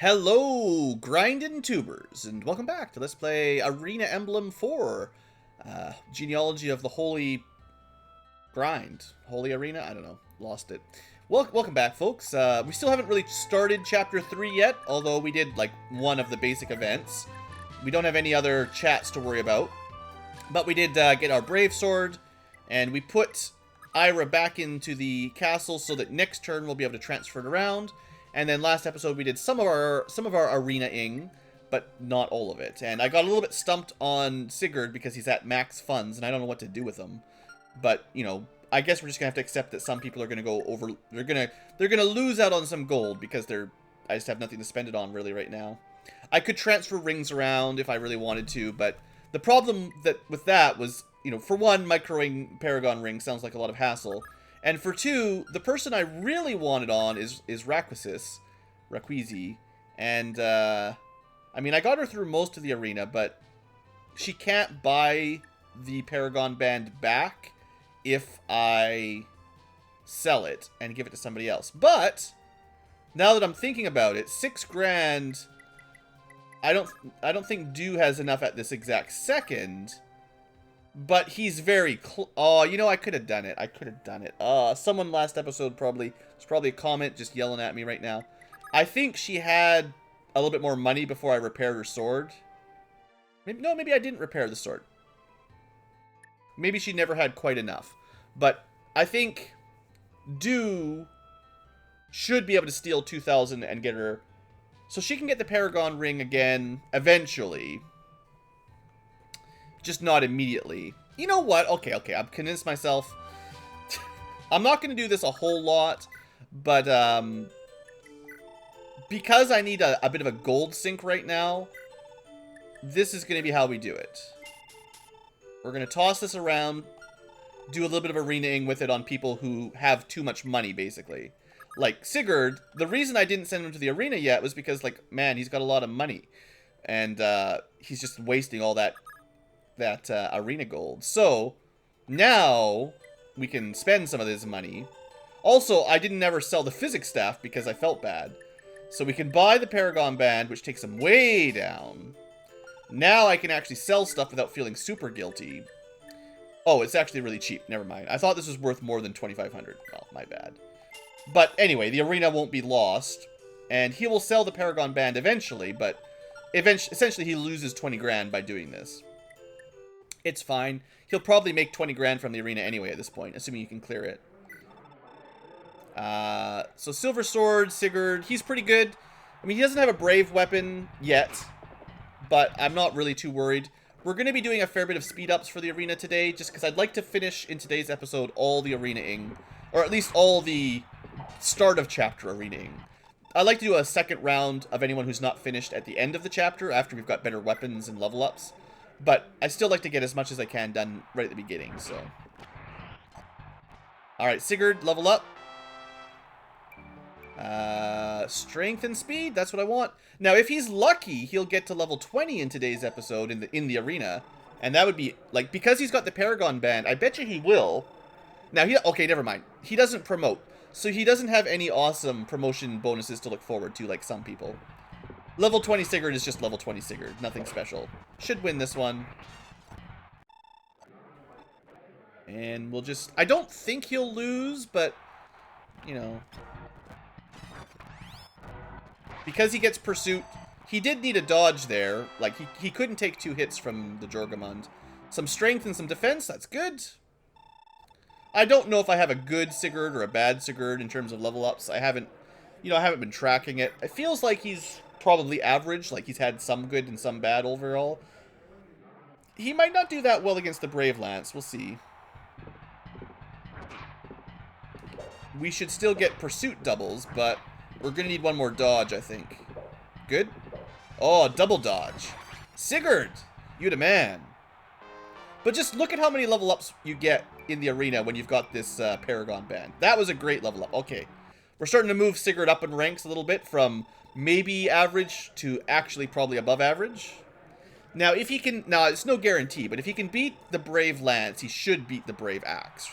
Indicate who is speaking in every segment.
Speaker 1: Hello, grindin' tubers, and welcome back to Let's Play Arena Emblem 4. Genealogy of the Holy Grind. Holy Arena? I don't know. Lost it. Welcome back, folks. We still haven't really started Chapter 3 yet, although we did, like, one of the basic events. We don't have any other chats to worry about. But we did get our Brave Sword, and we put Ira back into the castle so that next turn we'll be able to transfer it around. And then last episode we did some of our arena-ing, but not all of it. And I got a little bit stumped on Sigurd because he's at max funds and I don't know what to do with him. But, you know, I guess we're just gonna have to accept that some people are gonna go over. They're gonna lose out on some gold because I just have nothing to spend it on really right now. I could transfer rings around if I really wanted to, but the problem with that was, you know, for one, microing Paragon ring sounds like a lot of hassle. And for two, the person I really wanted on is Raqisi. And, I mean, I got her through most of the arena, but she can't buy the Paragon Band back if I sell it and give it to somebody else. But, now that I'm thinking about it, 6 grand, I don't think Dew has enough at this exact second. But he's very oh, you know, I could have done it. Someone last episode it's probably a comment just yelling at me right now. I think she had a little bit more money before I repaired her sword. Maybe I didn't repair the sword. Maybe she never had quite enough. But I think Dew should be able to steal 2,000 and get her, so she can get the Paragon ring again eventually. Just not immediately. You know what? Okay, I've convinced myself. I'm not going to do this a whole lot, but because I need a bit of a gold sink right now, this is going to be how we do it. We're going to toss this around, do a little bit of arena-ing with it on people who have too much money, basically. Like Sigurd, the reason I didn't send him to the arena yet was because, like, man, he's got a lot of money. And he's just wasting all that arena gold. So now we can spend some of this money. Also, I didn't ever sell the physics staff because I felt bad. So we can buy the Paragon Band, which takes them way down. Now I can actually sell stuff without feeling super guilty. Oh, it's actually really cheap. Never mind. I thought this was worth more than 2,500. Well, my bad. But anyway, the arena won't be lost. And he will sell the Paragon Band eventually, but essentially he loses 20 grand by doing this. It's fine. He'll probably make 20 grand from the arena anyway at this point, assuming you can clear it. So Silver Sword, Sigurd, he's pretty good. I mean, he doesn't have a brave weapon yet, but I'm not really too worried. We're going to be doing a fair bit of speed-ups for the arena today, just because I'd like to finish in today's episode all the arena-ing, or at least all the start of chapter arena-ing. I'd like to do a second round of anyone who's not finished at the end of the chapter, after we've got better weapons and level-ups. But I still like to get as much as I can done right at the beginning, so. Alright, Sigurd, level up. Strength and speed, that's what I want. Now, if he's lucky, he'll get to level 20 in today's episode in the arena. And that would be, like, because he's got the Paragon Band, I bet you he will. Now, okay, never mind. He doesn't promote. So he doesn't have any awesome promotion bonuses to look forward to, like some people. Level 20 Sigurd is just level 20 Sigurd. Nothing special. Should win this one. And we'll just... I don't think he'll lose, but... You know... Because he gets pursuit... He did need a dodge there. Like, he couldn't take 2 hits from the Jorgamund. Some strength and some defense. That's good. I don't know if I have a good Sigurd or a bad Sigurd in terms of level ups. I haven't been tracking it. It feels like he's... probably average, like he's had some good and some bad overall. He might not do that well against the Brave Lance, we'll see. We should still get pursuit doubles, but we're gonna need one more dodge, I think. Good? Oh, double dodge. Sigurd, you the man. But just look at how many level ups you get in the arena when you've got this Paragon Band. That was a great level up. Okay, we're starting to move Sigurd up in ranks a little bit from maybe average to actually probably above average. Now, if he can... Now, it's no guarantee, but if he can beat the Brave Lance, he should beat the Brave Axe.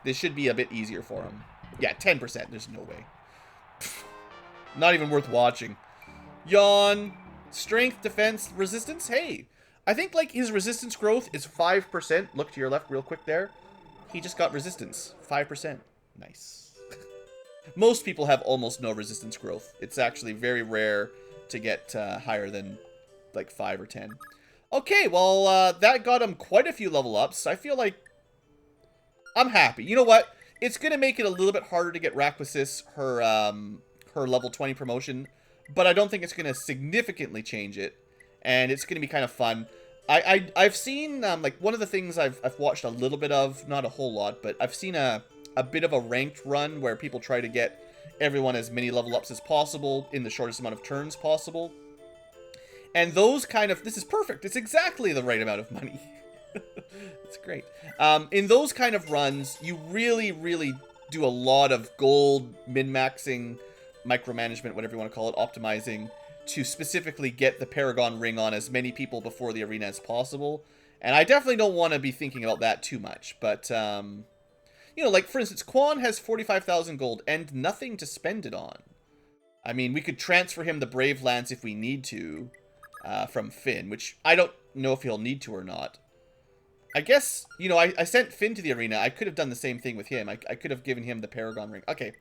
Speaker 1: This should be a bit easier for him. Yeah, 10%. There's no way. Not even worth watching. Yawn. Strength, defense, resistance. Hey, I think like his resistance growth is 5%. Look to your left real quick there. He just got resistance. 5%. Nice. Most people have almost no resistance growth. It's actually very rare to get higher than like 5 or 10. Okay, well, that got him quite a few level ups. I feel like I'm happy. You know what? It's going to make it a little bit harder to get Raquasis her level 20 promotion, but I don't think it's going to significantly change it, and it's going to be kind of fun. I've seen, like, one of the things I've watched a little bit of, not a whole lot, but I've seen a bit of a ranked run where people try to get everyone as many level ups as possible in the shortest amount of turns possible. And those kind of... This is perfect. It's exactly the right amount of money. It's great. In those kind of runs, you really, really do a lot of gold min-maxing, micromanagement, whatever you want to call it, optimizing, to specifically get the Paragon ring on as many people before the arena as possible. And I definitely don't want to be thinking about that too much. But, you know, like, for instance, Quan has 45,000 gold and nothing to spend it on. I mean, we could transfer him the Brave Lance if we need to, from Finn, which I don't know if he'll need to or not. I guess, you know, I sent Finn to the arena. I could have done the same thing with him. I could have given him the Paragon ring. Okay,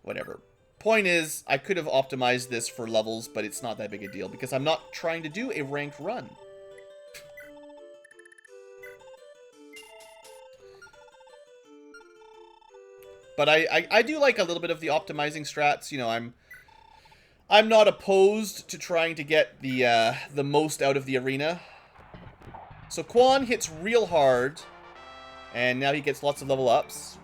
Speaker 1: whatever. Point is, I could have optimized this for levels, but it's not that big a deal because I'm not trying to do a ranked run. But I do like a little bit of the optimizing strats. You know, I'm not opposed to trying to get the most out of the arena. So Quan hits real hard, and now he gets lots of level ups.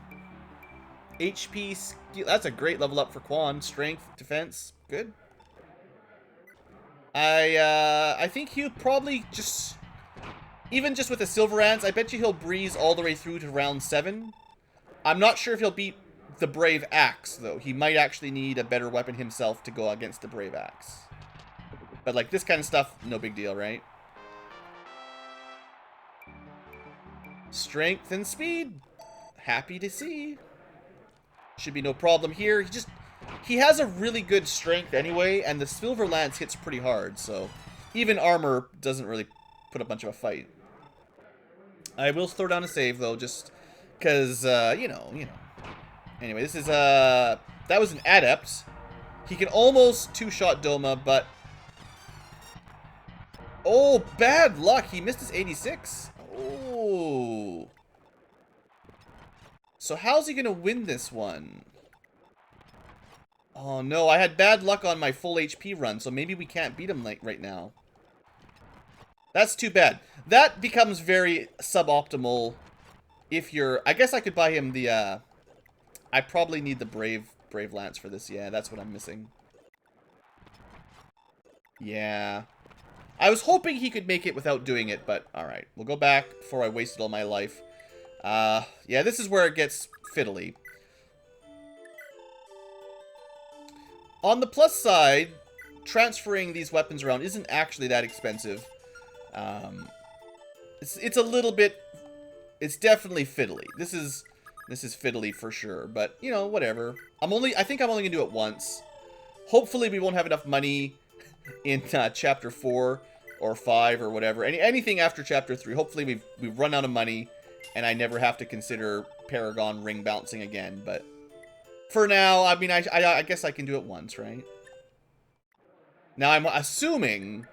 Speaker 1: HP, skill, that's a great level up for Quan. Strength, defense, good. I think he'll probably just, even just with a Silver Ants, I bet you he'll breeze all the way through to round 7. I'm not sure if he'll beat the Brave Axe, though. He might actually need a better weapon himself to go against the Brave Axe. But, like, this kind of stuff, no big deal, right? Strength and speed. Happy to see. Should be no problem here. He has a really good strength anyway, and the Silver Lance hits pretty hard, so even armor doesn't really put up much of a fight. I will throw down a save, though, just because, you know. Anyway, this is, that was an Adept. He can almost two-shot Doma, but... Oh, bad luck. He missed his 86. Oh. So how's he going to win this one? Oh, no. I had bad luck on my full HP run, so maybe we can't beat him right now. That's too bad. That becomes very suboptimal if you're... I guess I could buy him the... I probably need the Brave Lance for this. Yeah, that's what I'm missing. Yeah. I was hoping he could make it without doing it, but alright. We'll go back before I wasted all my life. Yeah, this is where it gets fiddly. On the plus side, transferring these weapons around isn't actually that expensive. It's a little bit... It's definitely fiddly. This is fiddly for sure, but, you know, whatever. I think I'm only gonna do it once. Hopefully we won't have enough money in Chapter 4 or 5 or whatever. Anything after Chapter 3. Hopefully we've run out of money and I never have to consider Paragon ring bouncing again, but for now, I mean, I guess I can do it once, right? Now, I'm assuming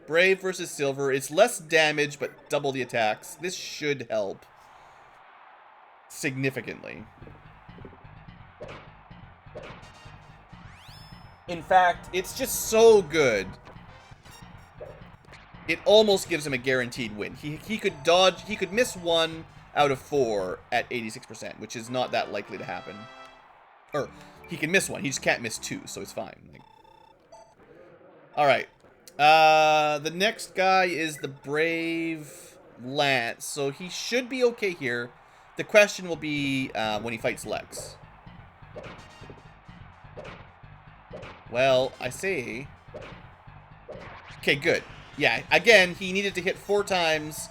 Speaker 1: Brave versus Silver. It's less damage, but double the attacks. This should help significantly. In fact, it's just so good. It almost gives him a guaranteed win. He could dodge, he could miss 1 out of 4 at 86%, which is not that likely to happen. Or, he can miss 1, he just can't miss 2, so it's fine. Like, alright. The next guy is the Brave Lance, so he should be okay here. The question will be when he fights Lex. Well, I say... Okay, good. Yeah, again, he needed to hit 4 times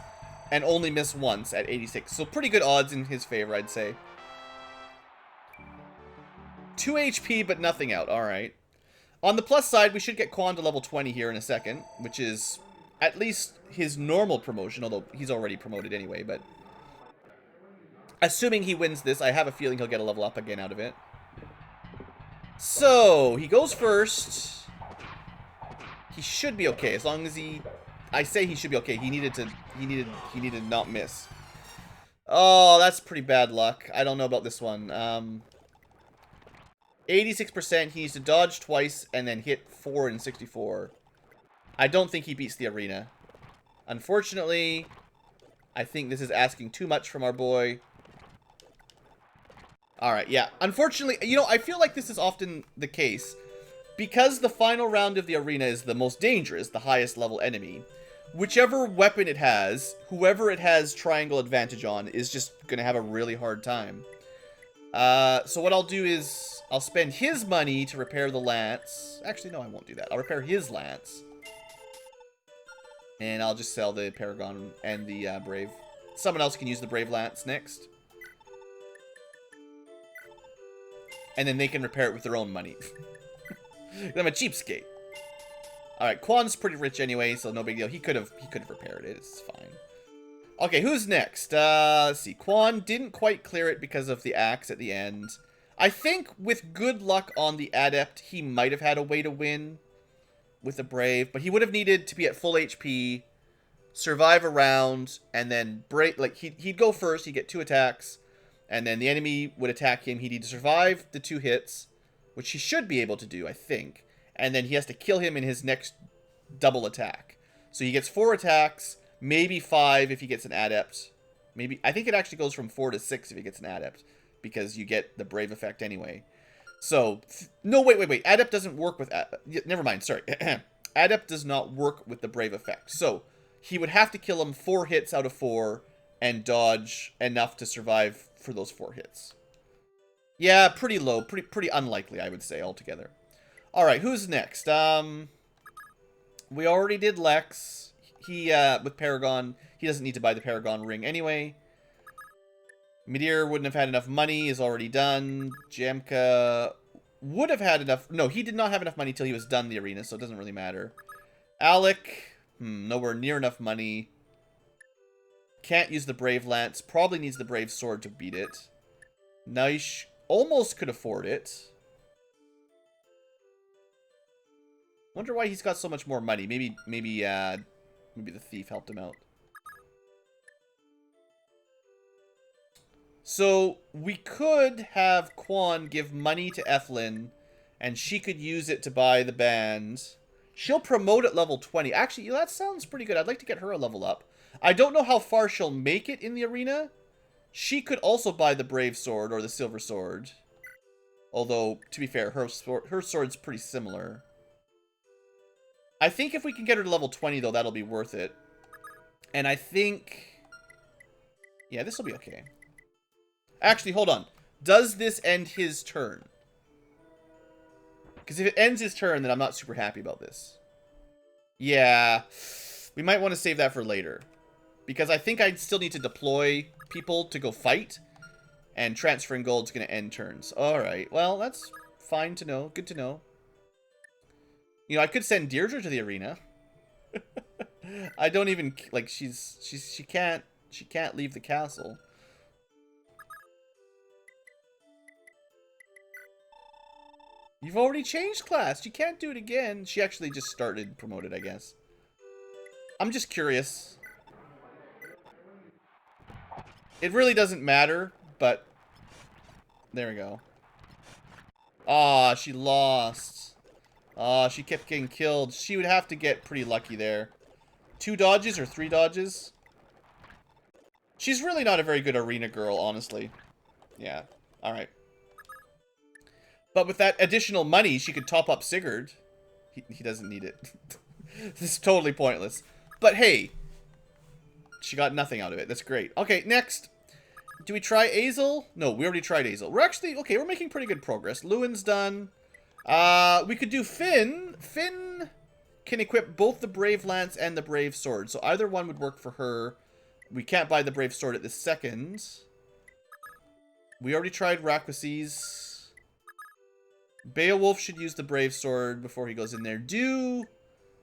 Speaker 1: and only miss once at 86. So pretty good odds in his favor, I'd say. 2 HP, but nothing out. Alright. On the plus side, we should get Quan to level 20 here in a second, which is at least his normal promotion, although he's already promoted anyway, but assuming he wins this, I have a feeling he'll get a level up again out of it. So, he goes first. He should be okay, as long as I say he should be okay. He needed to not miss. Oh, that's pretty bad luck. I don't know about this one. 86%, he needs to dodge twice and then hit 4 and 64. I don't think he beats the arena. Unfortunately, I think this is asking too much from our boy. Alright, yeah. Unfortunately, you know, I feel like this is often the case. Because the final round of the arena is the most dangerous, the highest level enemy, whichever weapon it has, whoever it has triangle advantage on, is just going to have a really hard time. So what I'll do is, I'll spend his money to repair the lance. Actually, no, I won't do that. I'll repair his lance. And I'll just sell the Paragon and the Brave. Someone else can use the Brave Lance next. And then they can repair it with their own money. I'm a cheapskate. Alright, Quan's pretty rich anyway, so no big deal. He could have repaired it. It's fine. Okay, who's next? Let's see. Quan didn't quite clear it because of the axe at the end. I think with good luck on the Adept, he might have had a way to win with the Brave, but he would have needed to be at full HP, survive a round, and then break. Like he'd go first, he'd get 2 attacks, and then the enemy would attack him. He'd need to survive the 2 hits, which he should be able to do, I think. And then he has to kill him in his next double attack. So he gets 4 attacks, maybe 5 if he gets an Adept. Maybe, I think it actually goes from 4 to 6 if he gets an Adept, because you get the Brave effect anyway. So, no, wait. Adept doesn't work with, never mind, sorry. Adept does not work with the Brave effect. So, he would have to kill him 4 hits out of 4 and dodge enough to survive for those 4 hits. Yeah, pretty low, pretty unlikely, I would say, altogether. Alright, who's next? We already did Lex. He, with Paragon, he doesn't need to buy the Paragon ring anyway. Meteor wouldn't have had enough money, is already done. Jamka would have had enough. No, he did not have enough money till he was done the arena, so it doesn't really matter. Alec, nowhere near enough money. Can't use the Brave Lance. Probably needs the Brave Sword to beat it. Nice. Almost could afford it. Wonder why he's got so much more money. Maybe the thief helped him out. So, we could have Quan give money to Ethlyn, and she could use it to buy the band. She'll promote at level 20. Actually, that sounds pretty good. I'd like to get her a level up. I don't know how far she'll make it in the arena. She could also buy the Brave Sword or the Silver Sword. Although, to be fair, her sword's pretty similar. I think if we can get her to level 20, though, that'll be worth it. And I think... yeah, this will be okay. Actually, hold on. Does this end his turn? Because if it ends his turn, then I'm not super happy about this. Yeah. We might want to save that for later. Because I think I still need to deploy people to go fight. And transferring gold's going to end turns. Alright. Well, that's fine to know. Good to know. You know, I could send Deirdre to the arena. I don't even... like, she can't leave the castle. You've already changed class. You can't do it again. She actually just started promoted, I guess. I'm just curious. It really doesn't matter, but... there we go. Aw, she lost. Aw, she kept getting killed. She would have to get pretty lucky there. 2 dodges or 3 dodges? She's really not a very good arena girl, honestly. Yeah, alright. But with that additional money, she could top up Sigurd. He doesn't need it. This is totally pointless. But hey, she got nothing out of it. That's great. Okay, next. Do we try Azel? No, we already tried Azel. We're actually, okay, we're making pretty good progress. Lewin's done. We could do Finn. Finn can equip both the Brave Lance and the Brave Sword. So either one would work for her. We can't buy the Brave Sword at this second. We already tried Raquisi's. Beowulf should use the Brave Sword before he goes in there.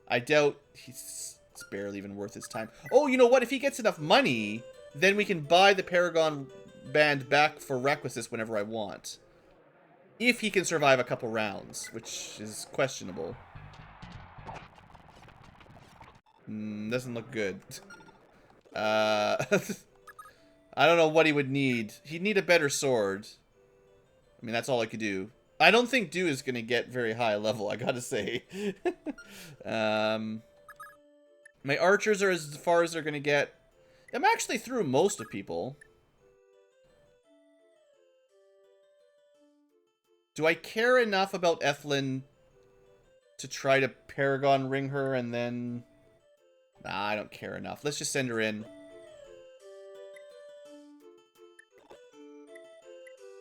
Speaker 1: I doubt it's barely even worth his time. Oh, you know what? If he gets enough money, then we can buy the Paragon Band back for Requisites whenever I want. If he can survive a couple rounds, which is questionable. Doesn't look good. I don't know what he would need. He'd need a better sword. I mean, that's all I could do. I don't think Do is going to get very high level, I gotta say. My archers are as far as they're going to get. I'm actually through most of people. Do I care enough about Ethlyn to try to Paragon ring her and then... Nah, I don't care enough. Let's just send her in.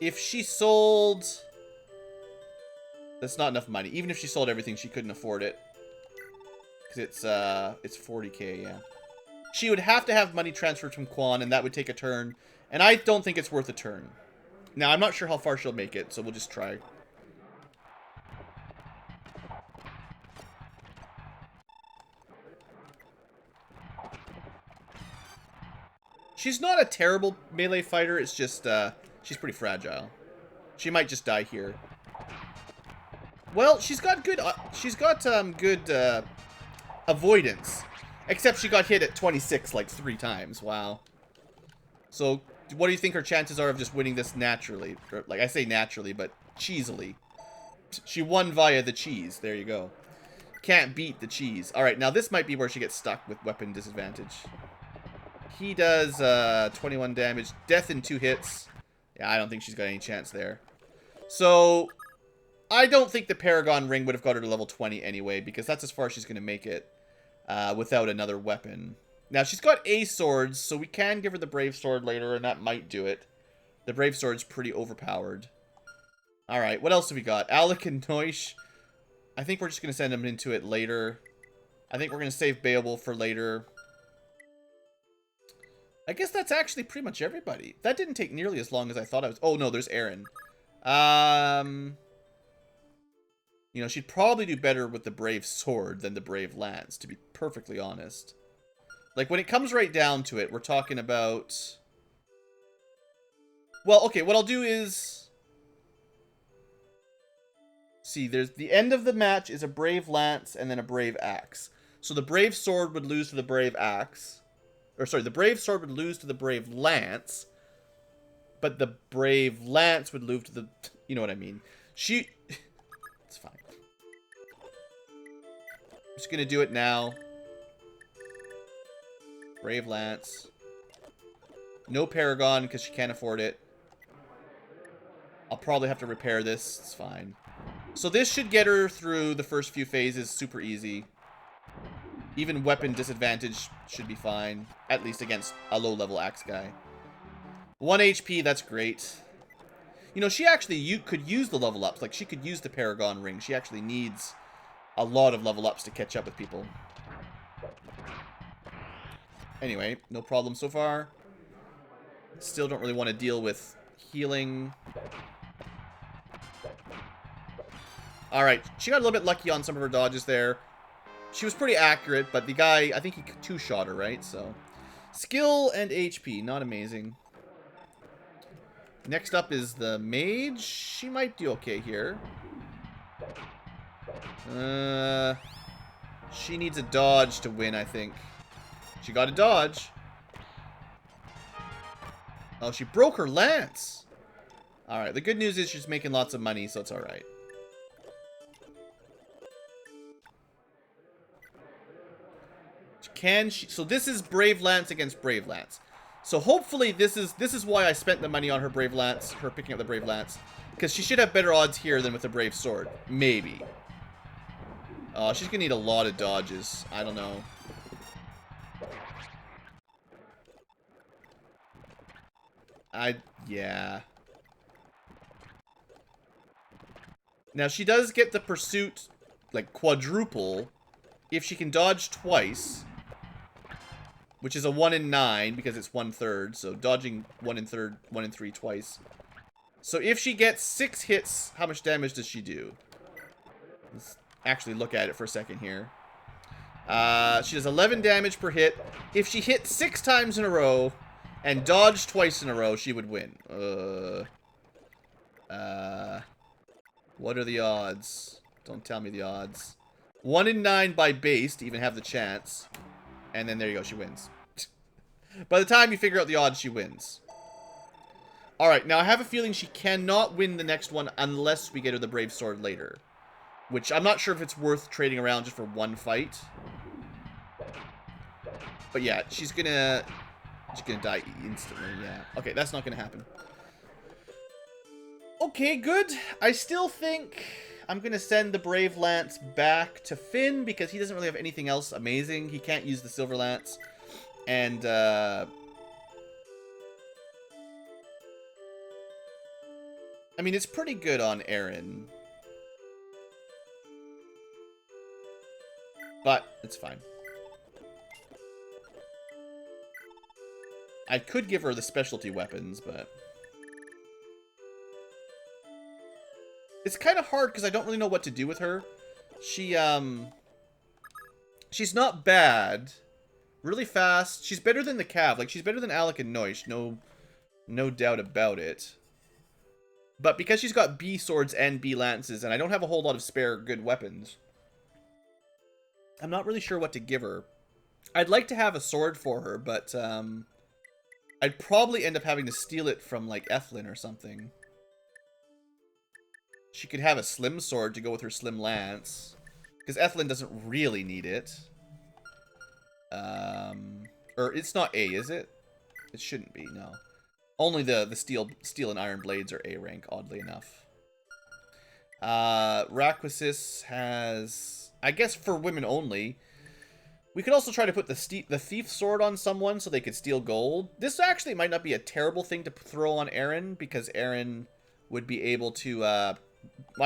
Speaker 1: If she sold... That's not enough money. Even if she sold everything, she couldn't afford it. Because it's 40k, yeah. She would have to have money transferred from Quan, and that would take a turn. And I don't think it's worth a turn. Now, I'm not sure how far she'll make it, so we'll just try. She's not a terrible melee fighter, it's just, she's pretty fragile. She might just die here. Well, she's got good, good avoidance. Except she got hit at 26 like 3 times. Wow. So, what do you think her chances are of just winning this naturally? Or, like, I say naturally, but cheesily. She won via the cheese. There you go. Can't beat the cheese. Alright, now this might be where she gets stuck with weapon disadvantage. He does 21 damage. Death in 2 hits. Yeah, I don't think she's got any chance there. So... I don't think the Paragon Ring would have got her to level 20 anyway, because that's as far as she's going to make it without another weapon. Now, she's got Ace Swords, so we can give her the Brave Sword later, and that might do it. The Brave Sword's pretty overpowered. Alright, what else have we got? Alec and Noish. I think we're just going to send them into it later. I think we're going to save Beowulf for later. I guess that's actually pretty much everybody. That didn't take nearly as long as I thought I was... Oh, no, there's Aaron. You know, she'd probably do better with the Brave Sword than the Brave Lance, to be perfectly honest. Like, when it comes right down to it, we're talking about... Well, okay, what I'll do is... See, there's the end of the match is a Brave Lance and then a Brave Axe. So the Brave Sword would lose to the Brave Axe. Or, sorry, the Brave Sword would lose to the Brave Lance. But the Brave Lance would lose to the... You know what I mean. It's fine. I'm just gonna do it now. Brave Lance. No Paragon, because she can't afford it. I'll probably have to repair this. It's fine. So this should get her through the first few phases super easy. Even weapon disadvantage should be fine. At least against a low-level axe guy. 1 HP, that's great. You know, she actually could use the level ups. Like, she could use the Paragon Ring. She actually needs a lot of level ups to catch up with people. Anyway, no problem so far. Still don't really want to deal with healing. Alright, she got a little bit lucky on some of her dodges there. She was pretty accurate, but the guy, I think he two-shot her, right? So, skill and HP, not amazing. Next up is the mage. She might do okay here. She needs a dodge to win, I think. She got a dodge. Oh, she broke her lance. Alright, the good news is she's making lots of money, so it's alright. Can she... So this is Brave Lance against Brave Lance. So hopefully this is why I spent the money on her Brave Lance, her picking up the Brave Lance. Because she should have better odds here than with the Brave Sword. Maybe. She's going to need a lot of dodges. I don't know. Yeah. Now she does get the pursuit, like, quadruple if she can dodge twice. Which is a 1 in 9, because it's 1/3. So dodging 1 in 3 twice So if she gets 6 hits, how much damage does she do? Let's actually look at it for a second here. She does 11 damage per hit. If she hit 6 times in a row and dodged twice in a row, she would win. What are the odds? Don't tell me the odds. 1 in 9 by base to even have the chance. And then there you go, she wins. By the time you figure out the odds, she wins. Alright, now I have a feeling she cannot win the next one unless we get her the Brave Sword later. Which I'm not sure if it's worth trading around just for one fight. But yeah, she's gonna die instantly, yeah. Okay, that's not gonna happen. Okay, good. I still think I'm gonna send the Brave Lance back to Finn because he doesn't really have anything else amazing. He can't use the Silver Lance. And, I mean, it's pretty good on Aaron. But, it's fine. I could give her the specialty weapons, but... It's kind of hard because I don't really know what to do with her. She's not bad. Really fast. She's better than the Cav. Like, she's better than Alec and Noish. No doubt about it. But because she's got B swords and B lances, and I don't have a whole lot of spare good weapons, I'm not really sure what to give her. I'd like to have a sword for her, but I'd probably end up having to steal it from, like, Ethlyn or something. She could have a slim sword to go with her slim lance, because Ethlyn doesn't really need it. Or it's not A, is it? It shouldn't be, no. Only the steel and iron blades are A rank, oddly enough. Raquasis has, I guess, for women only. We could also try to put the thief sword on someone so they could steal gold. This actually might not be a terrible thing to throw on Aaron, because Aaron would be able to, I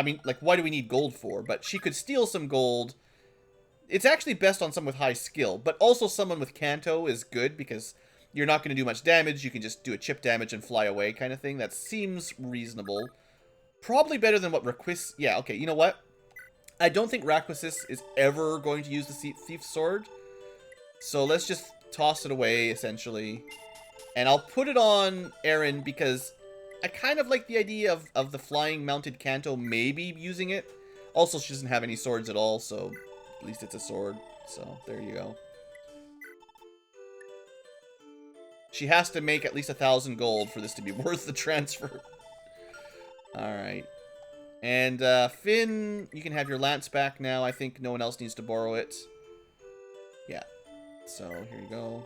Speaker 1: mean, like, why do we need gold for? But she could steal some gold. It's actually best on someone with high skill, but also someone with Canto is good, because you're not going to do much damage. You can just do a chip damage and fly away kind of thing. That seems reasonable. Probably better than what Raquis... Yeah, okay, you know what? I don't think Raquasis is ever going to use the Thief's Sword. So let's just toss it away, essentially. And I'll put it on Aaron because I kind of like the idea of the flying mounted Canto maybe using it. Also, she doesn't have any swords at all, so at least it's a sword. So, there you go. She has to make at least 1,000 gold for this to be worth the transfer. Alright. And, Finn, you can have your lance back now. I think no one else needs to borrow it. Yeah. So, here you go.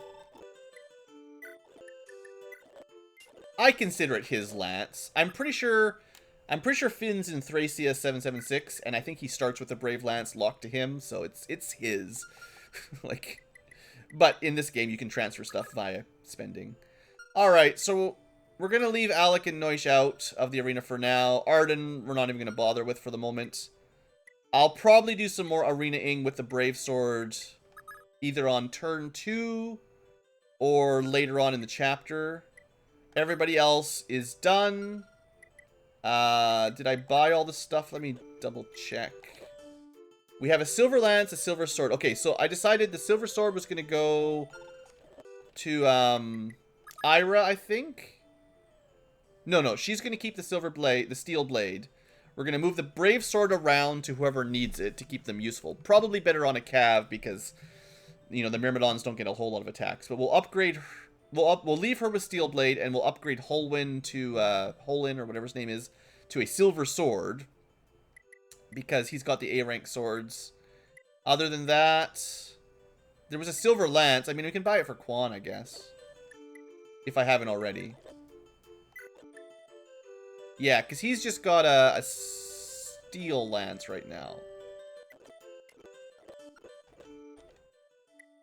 Speaker 1: I consider it his lance. I'm pretty sure Finn's in Thracia 776, and I think he starts with a Brave Lance locked to him, so it's his. Like, but in this game, you can transfer stuff via spending. Alright, so we're going to leave Alec and Noish out of the arena for now. Arden, we're not even going to bother with for the moment. I'll probably do some more arena-ing with the Brave Sword either on turn 2 or later on in the chapter. Everybody else is done. Did I buy all the stuff? Let me double check. We have a silver lance, a silver sword. Okay, so I decided the silver sword was going to go to Ira, I think. No, she's going to keep the silver blade, the steel blade. We're going to move the brave sword around to whoever needs it to keep them useful. Probably better on a Cav because, you know, the Myrmidons don't get a whole lot of attacks. But we'll upgrade... We'll leave her with Steel Blade, and we'll upgrade Holwyn to, Holin, or whatever his name is, to a Silver Sword. Because he's got the A-rank swords. Other than that, there was a Silver Lance. I mean, we can buy it for Quan, I guess. If I haven't already. Yeah, because he's just got a Steel Lance right now.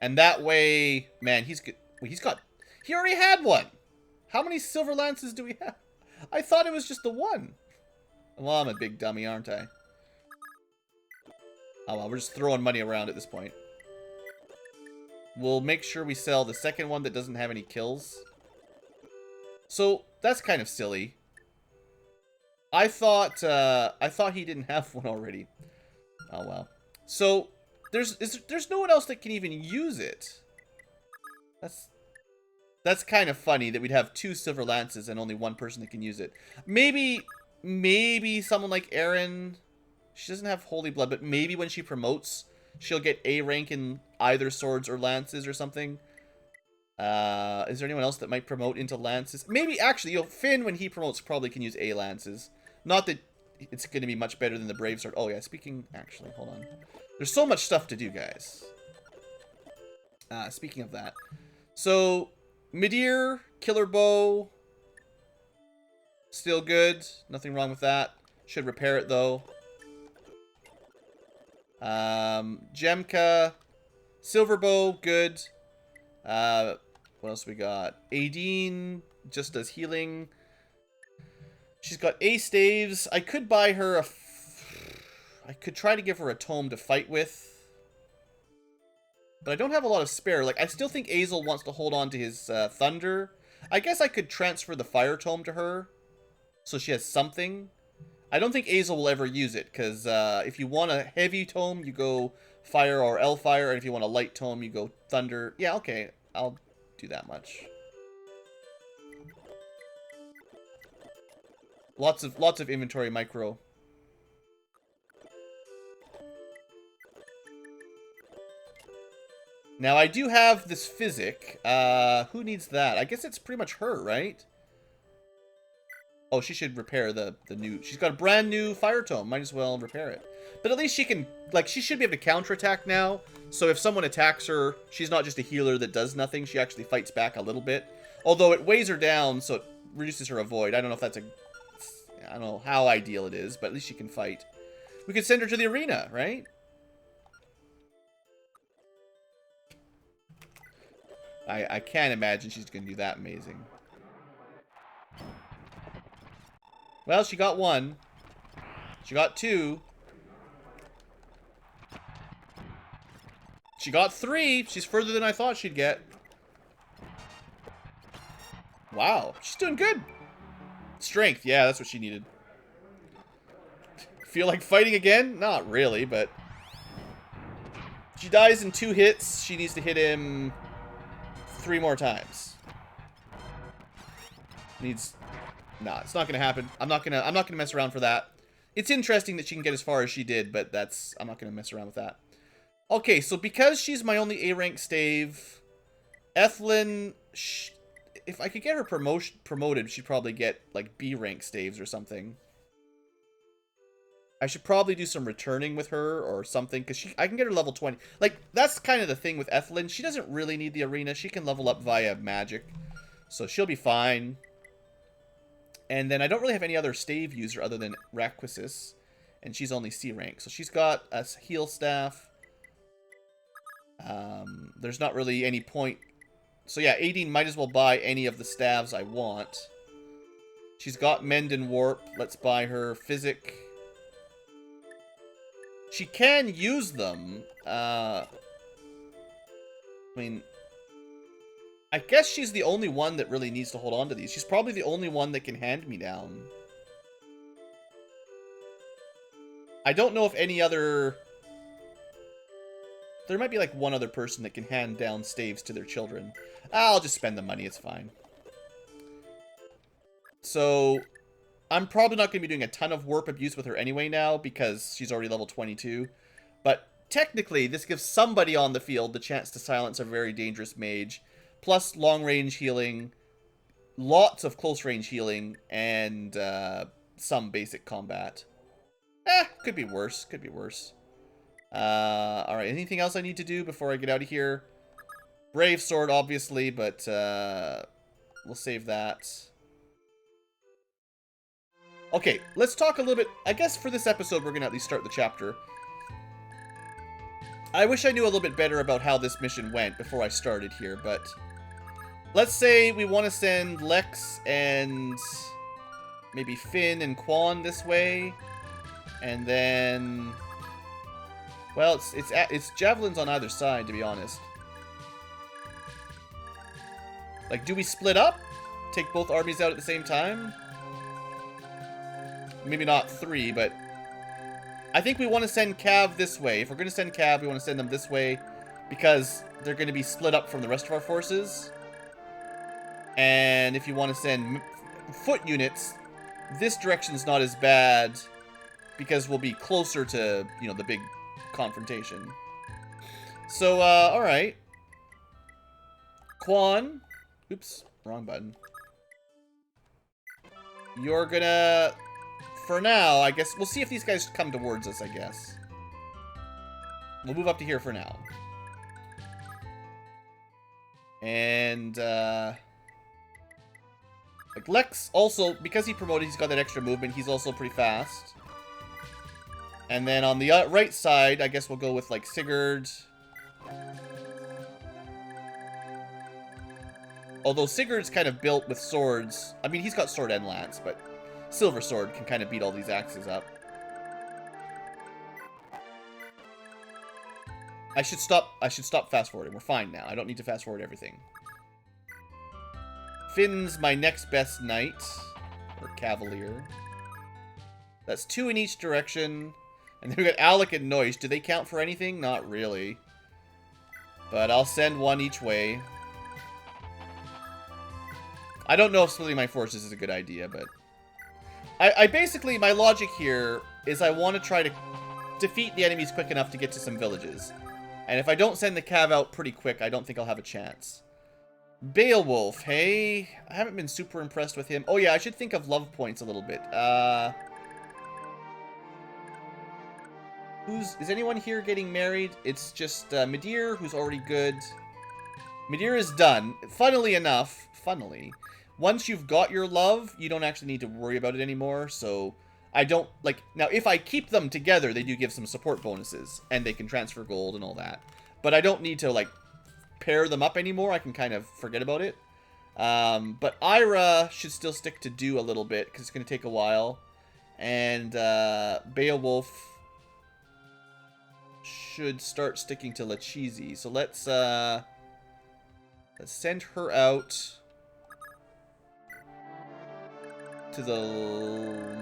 Speaker 1: And that way, man, he's good. Well, he's got... He already had one! How many silver lances do we have? I thought it was just the one. Well, I'm a big dummy, aren't I? Oh well, we're just throwing money around at this point. We'll make sure we sell the second one that doesn't have any kills. So, that's kind of silly. I thought he didn't have one already. Oh well. So there's no one else that can even use it. That's kind of funny that we'd have 2 silver lances and only 1 person that can use it. Maybe someone like Erin. She doesn't have holy blood, but maybe when she promotes, she'll get A rank in either swords or lances or something. Is there anyone else that might promote into lances? Maybe, actually, Finn, when he promotes, probably can use A lances. Not that it's going to be much better than the brave sword. Oh, yeah, actually, hold on. There's so much stuff to do, guys. Speaking of that. So, Midir, killer bow. Still good. Nothing wrong with that. Should repair it, though. Jemka, silver bow, good. What else we got? Aideen just does healing. She's got A staves. I could buy her I could try to give her a tome to fight with. But I don't have a lot of spare. Like, I still think Azel wants to hold on to his thunder. I guess I could transfer the fire tome to her, so she has something. I don't think Azel will ever use it, because if you want a heavy tome, you go fire or L-fire, and if you want a light tome, you go thunder. Yeah, okay, I'll do that much. Lots of inventory micro. Now, I do have this physic. Who needs that? I guess it's pretty much her, right? Oh, she should repair the new... She's got a brand new fire tome. Might as well repair it. But at least she can... Like, she should be able to counterattack now. So if someone attacks her, she's not just a healer that does nothing. She actually fights back a little bit. Although it weighs her down, so it reduces her avoid. I don't know if that's a... I don't know how ideal it is, but at least she can fight. We could send her to the arena, right? I can't imagine she's going to do that amazing. Well, she got 1. She got 2. She got 3. She's further than I thought she'd get. Wow, she's doing good. Strength, yeah, that's what she needed. Feel like fighting again? Not really, but... She dies in 2 hits. She needs to hit him 3 more times. Needs... Nah, it's not gonna happen. I'm not gonna mess around for that. It's interesting that she can get as far as she did, but I'm not gonna mess around with that. Okay, so because she's my only A rank stave, Ethlyn, if I could get her promoted, she'd probably get like B rank staves or something. I should probably do some returning with her or something, because I can get her level 20. Like, that's kind of the thing with Ethlyn. She doesn't really need the arena. She can level up via magic, so she'll be fine. And then I don't really have any other stave user other than Raquisis, and she's only C rank. So she's got a heal staff. There's not really any point. So yeah, Aideen might as well buy any of the staves I want. She's got Mend and Warp. Let's buy her Physic. She can use them. I mean... I guess she's the only one that really needs to hold on to these. She's probably the only one that can hand me down. I don't know if any other... There might be like one other person that can hand down staves to their children. I'll just spend the money, it's fine. So, I'm probably not going to be doing a ton of warp abuse with her anyway now, because she's already level 22. But technically, this gives somebody on the field the chance to silence a very dangerous mage. Plus long-range healing, lots of close-range healing, and some basic combat. Could be worse. Could be worse. Alright, anything else I need to do before I get out of here? Brave Sword, obviously, but we'll save that. Okay, let's talk a little bit. I guess for this episode, we're going to at least start the chapter. I wish I knew a little bit better about how this mission went before I started here, but... Let's say we want to send Lex and maybe Finn and Quan this way, and then, well, it's javelins on either side, to be honest. Like, do we split up? Take both armies out at the same time? maybe not 3, but I think we want to send Cav this way. If we're going to send Cav, we want to send them this way because they're going to be split up from the rest of our forces. And if you want to send foot units, this direction's not as bad because we'll be closer to, you know, the big confrontation. So, alright. Quan. Oops, wrong button. You're gonna... For now, I guess... We'll see if these guys come towards us, I guess. We'll move up to here for now. And, like, Lex also, because he promoted, he's got that extra movement. He's also pretty fast. And then on the right side, I guess we'll go with, like, Sigurd. Although Sigurd's kind of built with swords. I mean, he's got sword and lance, but Silver Sword can kind of beat all these axes up. I should stop fast forwarding. We're fine now. I don't need to fast forward everything. Finn's my next best knight. Or cavalier. That's 2 in each direction. And then we got Alec and Noise. Do they count for anything? Not really. But I'll send 1 each way. I don't know if splitting my forces is a good idea, but... I basically, my logic here is I want to try to defeat the enemies quick enough to get to some villages. And if I don't send the Cav out pretty quick, I don't think I'll have a chance. Beowulf, hey? I haven't been super impressed with him. Oh yeah, I should think of love points a little bit. Is anyone here getting married? It's just Midir, who's already good. Midir is done. Funnily enough, once you've got your love, you don't actually need to worry about it anymore, so I don't, like, now if I keep them together, they do give some support bonuses, and they can transfer gold and all that, but I don't need to, like, pair them up anymore. I can kind of forget about it. But Ira should still stick to do a little bit, because it's going to take a while, and Beowulf should start sticking to Lachezy, so let's send her out to the...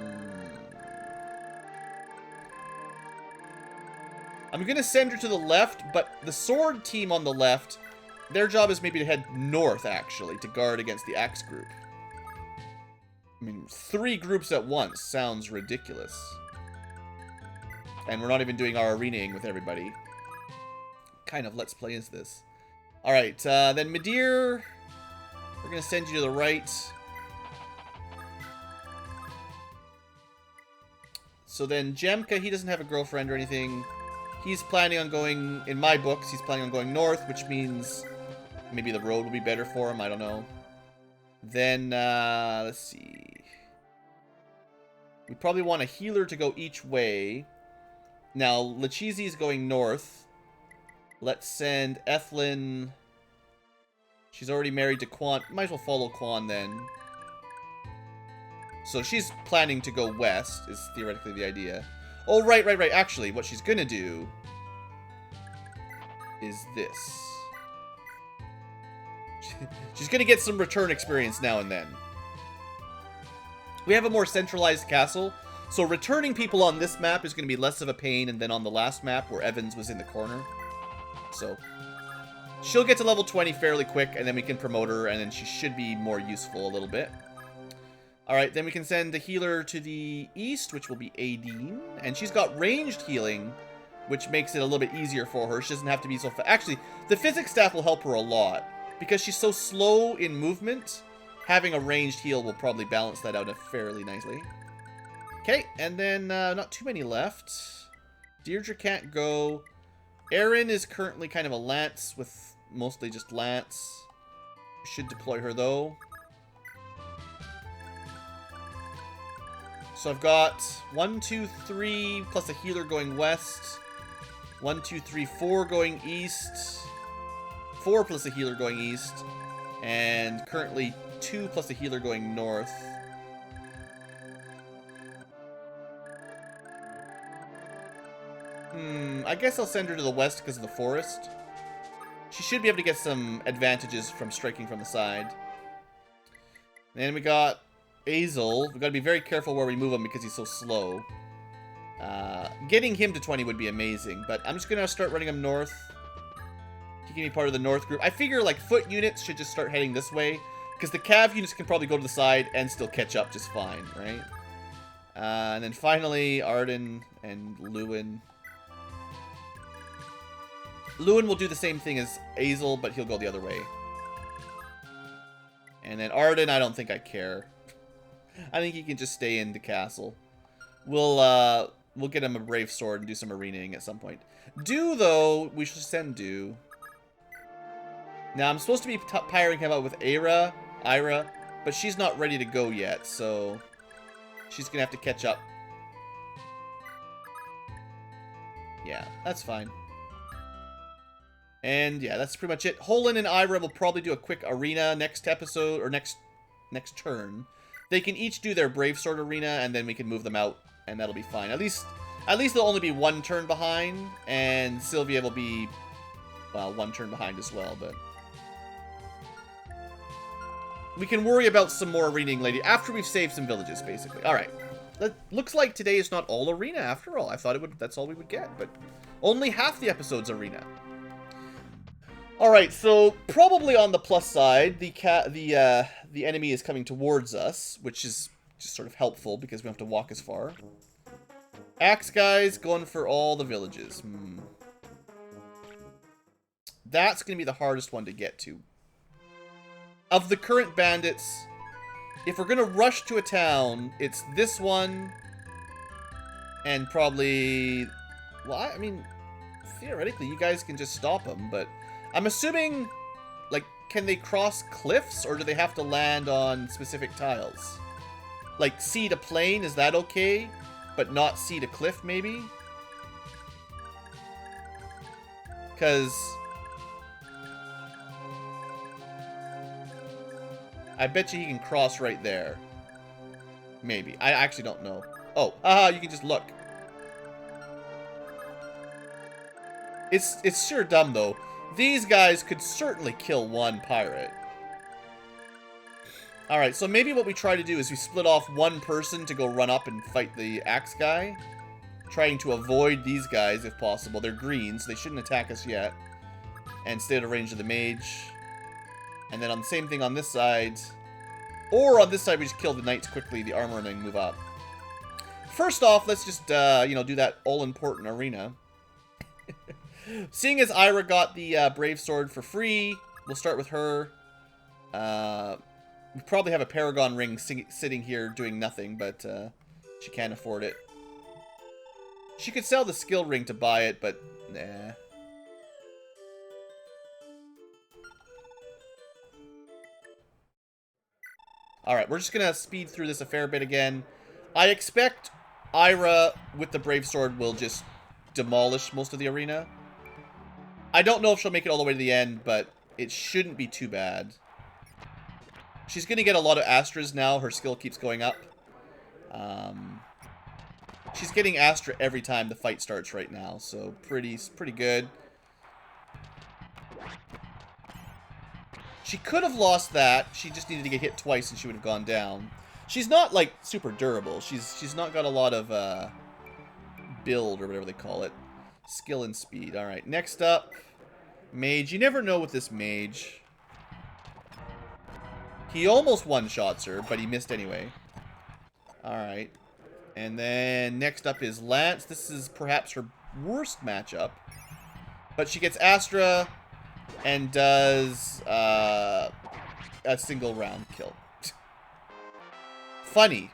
Speaker 1: I'm going to send her to the left, but the sword team on the left, their job is maybe to head north, actually, to guard against the axe group. I mean, 3 groups at once sounds ridiculous. And we're not even doing our arenaing with everybody. Kind of Let's Play is this? Alright, then Midir, we're going to send you to the right. So then Jemka, he doesn't have a girlfriend or anything. He's planning on going, in my books, he's planning on going north, which means maybe the road will be better for him, I don't know. Then, let's see. We probably want a healer to go each way. Now, Lachezy is going north. Let's send Ethlyn. She's already married to Quan. Might as well follow Quan then. So she's planning to go west, is theoretically the idea. Oh, right. Actually, what she's gonna do is this. She's gonna get some return experience now and then. We have a more centralized castle, so returning people on this map is gonna be less of a pain, and then on the last map, where Evans was in the corner. So, she'll get to level 20 fairly quick, and then we can promote her, and then she should be more useful a little bit. Alright, then we can send the healer to the east, which will be Aideen. And she's got ranged healing, which makes it a little bit easier for her. She doesn't have to be so fast. Actually, the physics staff will help her a lot. Because she's so slow in movement, having a ranged heal will probably balance that out fairly nicely. Okay, and then not too many left. Deirdre can't go. Erin is currently kind of a lance with mostly just lance. Should deploy her though. So I've got 1, 2, 3 plus a healer going west. 1, 2, 3, 4 going east. 4 plus a healer going east. And currently 2 plus a healer going north. I guess I'll send her to the west because of the forest. She should be able to get some advantages from striking from the side. Then we got Azel, we've got to be very careful where we move him because he's so slow. Getting him to 20 would be amazing, but I'm just going to start running him north. He can be part of the north group. I figure, like, foot units should just start heading this way, because the cav units can probably go to the side and still catch up just fine, right? And then finally, Arden and Lewin. Lewin will do the same thing as Azel, but he'll go the other way. And then Arden, I don't think I care. I think he can just stay in the castle. We'll get him a brave sword and do some arenaing at some point. Do, though, we should send Do. Now, I'm supposed to be pairing him up with Ira, but she's not ready to go yet, so she's gonna have to catch up. Yeah, that's fine. And yeah, that's pretty much it. Holin and Ira will probably do a quick arena next episode, or next turn. They can each do their brave sword arena, and then we can move them out, and that'll be fine. At least they'll only be one turn behind, and Sylvia will be, well, one turn behind as well, but we can worry about some more arenaing later, after we've saved some villages, basically. Alright. Looks like today is not all arena, after all. I thought that's all we would get, but only half the episode's arena. Alright, so probably on the plus side, the enemy is coming towards us, which is just sort of helpful because we don't have to walk as far. Axe guys going for all the villages. That's going to be the hardest one to get to. Of the current bandits, if we're going to rush to a town, it's this one and probably... Well, I mean, theoretically, you guys can just stop them, but I'm assuming, like, can they cross cliffs, or do they have to land on specific tiles? Like, sea to plain, is that okay? But not sea to cliff, maybe? Because I bet you he can cross right there. Maybe. I actually don't know. Oh, you can just look. It's sure dumb, though. These guys could certainly kill one pirate. Alright, so maybe what we try to do is we split off one person to go run up and fight the axe guy. Trying to avoid these guys if possible. They're green, so they shouldn't attack us yet. And stay out of range of the mage. And then on the same thing on this side. Or on this side we just kill the knights quickly, the armor, and then move up. First off, let's just, you know, do that all-important arena. Seeing as Ira got the brave sword for free, we'll start with her. We probably have a Paragon ring sitting here doing nothing, but she can't afford it. She could sell the skill ring to buy it, but nah. Alright, we're just gonna speed through this a fair bit again. I expect Ira with the brave sword will just demolish most of the arena. I don't know if she'll make it all the way to the end, but it shouldn't be too bad. She's going to get a lot of Astras now. Her skill keeps going up. She's getting Astra every time the fight starts right now, so pretty good. She could have lost that. She just needed to get hit twice and she would have gone down. She's not, like, super durable. She's not got a lot of build, or whatever they call it. Skill and speed. Alright, next up, mage. You never know with this mage. He almost one-shots her, but he missed anyway. Alright. And then next up is Lance. This is perhaps her worst matchup. But she gets Astra and does a single round kill. Funny.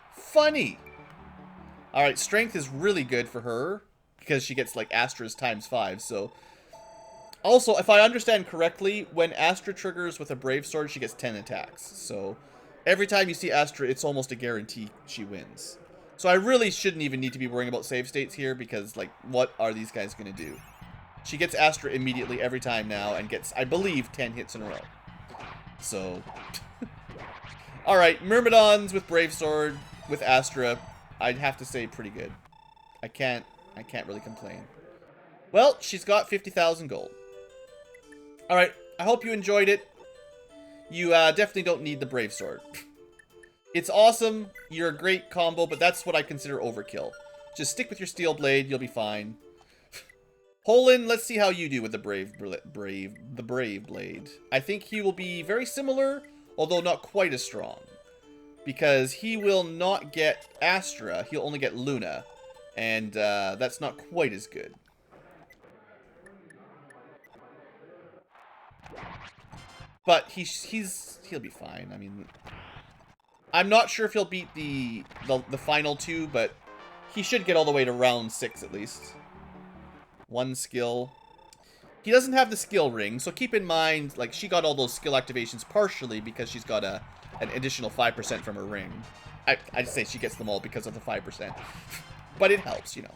Speaker 1: Alright, strength is really good for her. Because she gets, like, Astra's ×5, so... Also, if I understand correctly, when Astra triggers with a Brave Sword, she gets 10 attacks. So, every time you see Astra, it's almost a guarantee she wins. So I really shouldn't even need to be worrying about save states here, because, like, what are these guys going to do? She gets Astra immediately every time now, and gets, I believe, 10 hits in a row. So... Alright, Myrmidons with Brave Sword, with Astra, I'd have to say pretty good. I can't really complain. Well, she's got 50,000 gold. Alright, I hope you enjoyed it. You definitely don't need the Brave Sword. It's awesome. You're a great combo, but that's what I consider overkill. Just stick with your steel blade. You'll be fine. Holin, let's see how you do with the brave blade. I think he will be very similar, although not quite as strong. Because he will not get Astra, he'll only get Luna. And that's not quite as good. But he'll be fine. I mean, I'm not sure if he'll beat the final two, but he should get all the way to round 6 at least. One skill. He doesn't have the skill ring, so keep in mind, like, she got all those skill activations partially because she's got an additional 5% from her ring. I'd say she gets them all because of the 5%. But it helps, you know.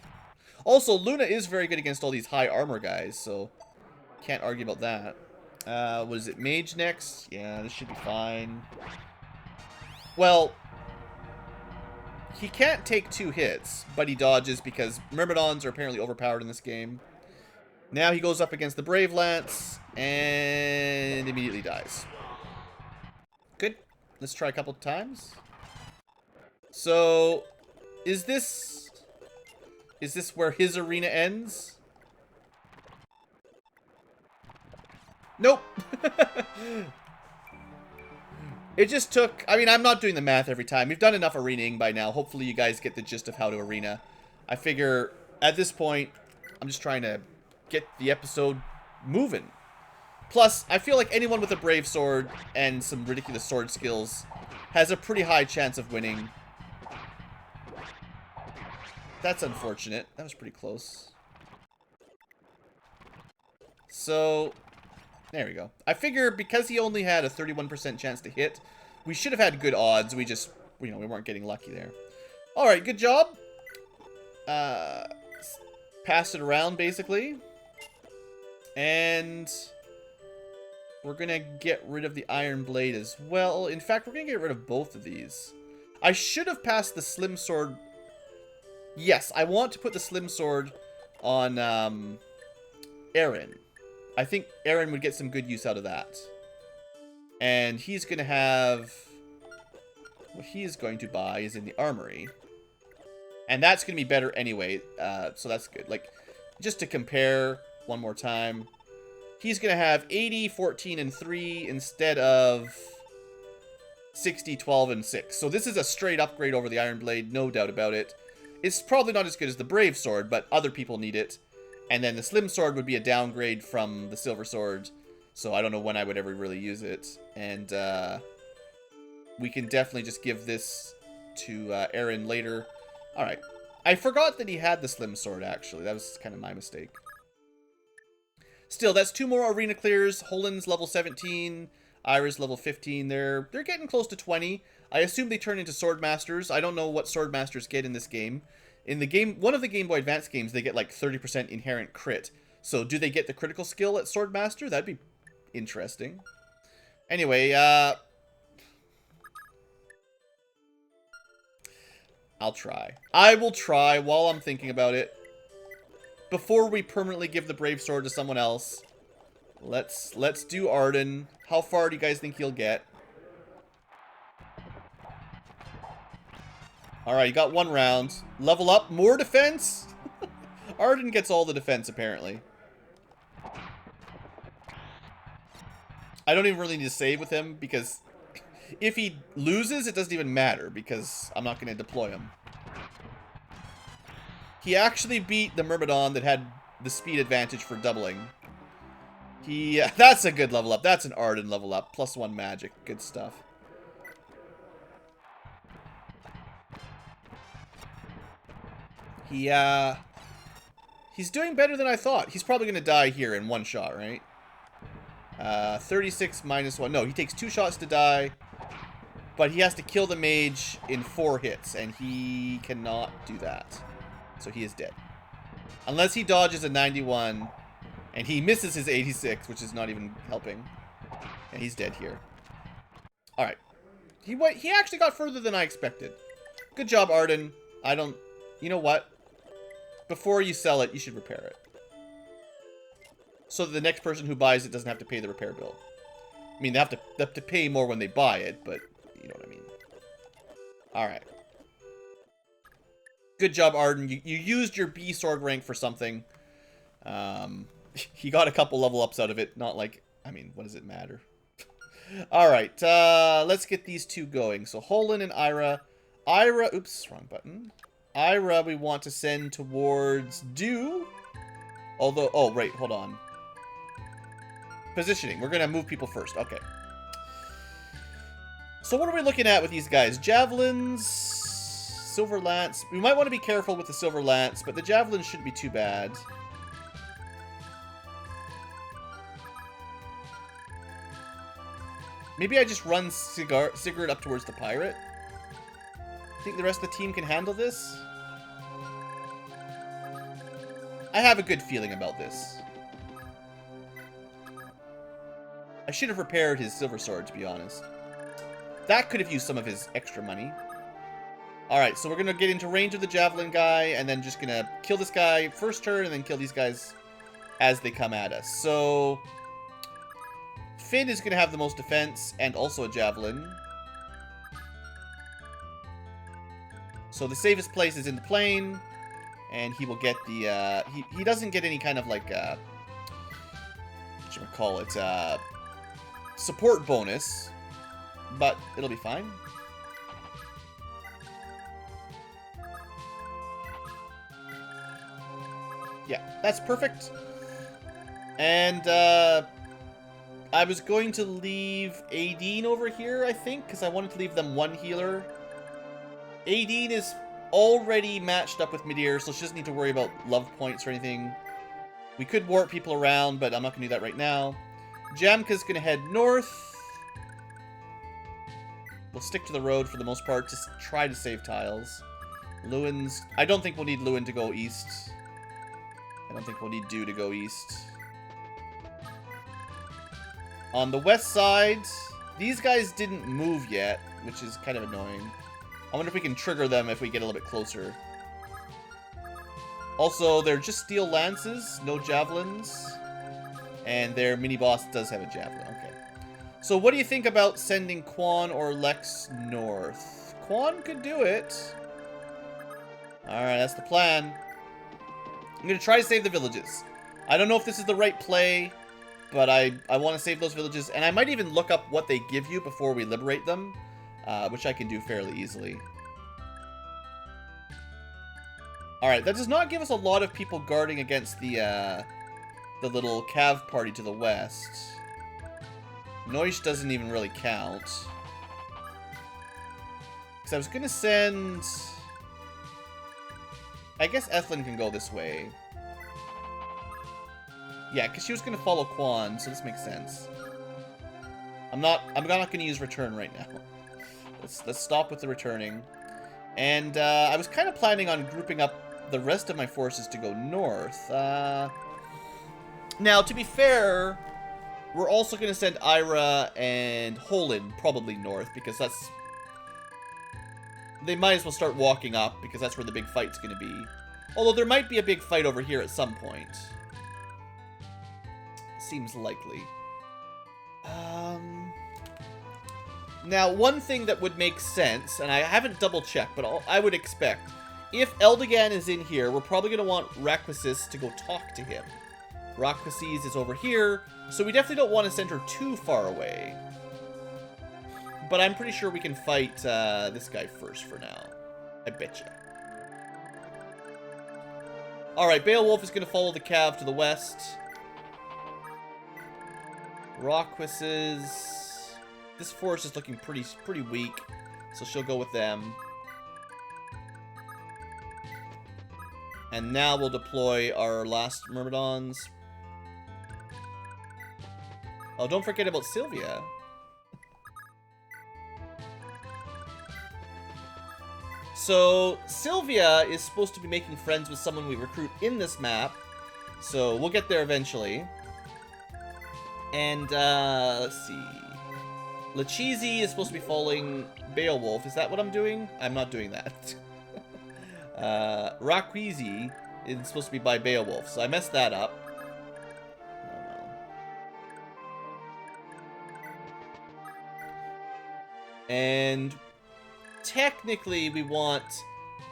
Speaker 1: Also, Luna is very good against all these high armor guys, so can't argue about that. What is it, Mage next? Yeah, this should be fine. Well, he can't take 2 hits, but he dodges because Myrmidons are apparently overpowered in this game. Now he goes up against the Brave Lance and immediately dies. Good. Let's try a couple times. So, is this where his arena ends? Nope. It just took... I mean, I'm not doing the math every time. We've done enough arenaing by now. Hopefully you guys get the gist of how to arena. I figure, at this point, I'm just trying to get the episode moving. Plus, I feel like anyone with a brave sword and some ridiculous sword skills has a pretty high chance of winning. That's unfortunate. That was pretty close. So... there we go. I figure because he only had a 31% chance to hit, we should have had good odds. We just, you know, we weren't getting lucky there. All right, good job. Pass it around, basically. And we're going to get rid of the Iron Blade as well. In fact, we're going to get rid of both of these. I should have passed the Slim Sword. Yes, I want to put the Slim Sword on Aaron. I think Aaron would get some good use out of that. And he's going to have... what he's going to buy is in the armory. And that's going to be better anyway. So that's good. Like, just to compare one more time. He's going to have 80, 14, and 3 instead of 60, 12, and 6. So this is a straight upgrade over the Iron Blade, no doubt about it. It's probably not as good as the Brave Sword, but other people need it. And then the Slim Sword would be a downgrade from the Silver Sword. So I don't know when I would ever really use it. And we can definitely just give this to Aaron later. Alright. I forgot that he had the Slim Sword, actually. That was kind of my mistake. Still, that's 2 more arena clears. Holin's level 17. Ira's level 15. They're getting close to 20. I assume they turn into Swordmasters. I don't know what Swordmasters get in this game. In the game, one of the Game Boy Advance games, they get like 30% inherent crit. So do they get the critical skill at Swordmaster? That'd be interesting. Anyway, I'll try. I will try while I'm thinking about it. Before we permanently give the Brave Sword to someone else, let's do Arden. How far do you guys think he'll get? Alright, you got 1 round. Level up, more defense? Arden gets all the defense, apparently. I don't even really need to save with him, because if he loses, it doesn't even matter, because I'm not going to deploy him. He actually beat the Myrmidon that had the speed advantage for doubling. That's a good level up. That's an Arden level up. +1 magic. Good stuff. He's doing better than I thought. He's probably going to die here in 1 shot, right? 36 minus 1. No, he takes 2 shots to die. But he has to kill the mage in 4 hits. And he cannot do that. So he is dead. Unless he dodges a 91. And he misses his 86, which is not even helping. And he's dead here. Alright. He actually got further than I expected. Good job, Arden. You know what? Before you sell it, you should repair it. So that the next person who buys it doesn't have to pay the repair bill. I mean, they have to pay more when they buy it, but you know what I mean. Alright. Good job, Arden. You used your B sword rank for something. He got a couple level ups out of it. Not like, I mean, what does it matter? Alright, let's get these two going. So, Holin and Ira. Ira, oops, wrong button. Ira, we want to send towards Dew. Although, oh, right, hold on. Positioning. We're going to move people first. Okay. So what are we looking at with these guys? Javelins, Silver Lance. We might want to be careful with the Silver Lance, but the Javelins shouldn't be too bad. Maybe I just run Sigurd up towards the pirate. Think the rest of the team can handle this? I have a good feeling about this. I should have repaired his silver sword, to be honest. That could have used some of his extra money. Alright, so we're going to get into range of the javelin guy, and then just going to kill this guy first turn, and then kill these guys as they come at us. So, Finn is going to have the most defense, and also a javelin. So the safest place is in the plane, and he will get the, he doesn't get any kind of, like, whatchamacallit, support bonus, but it'll be fine. Yeah, that's perfect. And, I was going to leave Aideen over here, I think, because I wanted to leave them one healer. Aideen is already matched up with Midir, so she doesn't need to worry about love points or anything. We could warp people around, but I'm not going to do that right now. Jamka's going to head north. We'll stick to the road for the most part, just try to save tiles. Lewin's... I don't think we'll need Lewin to go east. I don't think we'll need Dew to go east. On the west side, these guys didn't move yet, which is kind of annoying. I wonder if we can trigger them if we get a little bit closer. Also, they're just steel lances, no javelins. And their mini-boss does have a javelin. Okay. So what do you think about sending Quan or Lex north? Quan could do it. Alright, that's the plan. I'm going to try to save the villages. I don't know if this is the right play, but I want to save those villages. And I might even look up what they give you before we liberate them, which I can do fairly easily. Alright, that does not give us a lot of people guarding against the little Cav party to the west. Noish doesn't even really count. Because I was going to send... I guess Ethlin can go this way. Yeah, because she was going to follow Quan, so this makes sense. I'm not going to use return right now. Let's stop with the returning. And I was kind of planning on grouping up the rest of my forces to go north. Now, to be fair, we're also going to send Ira and Holin probably north, because that's... They might as well start walking up, because that's where the big fight's going to be. Although there might be a big fight over here at some point. Seems likely. Now, one thing that would make sense, and I haven't double-checked, but I would expect, if Eldegan is in here, we're probably going to want Raquasis to go talk to him. Raquasis is over here, so we definitely don't want to send her too far away. But I'm pretty sure we can fight this guy first for now. I betcha. Alright, Beowulf is going to follow the Cav to the west. Raquasis... This force is looking pretty weak, so she'll go with them. And now we'll deploy our last Myrmidons. Oh, don't forget about Sylvia. So, Sylvia is supposed to be making friends with someone we recruit in this map. So, we'll get there eventually. And, let's see. Lacheezy is supposed to be following Beowulf. Is that what I'm doing? I'm not doing that. Raquasis is supposed to be by Beowulf, so I messed that up. Oh, well. And technically we want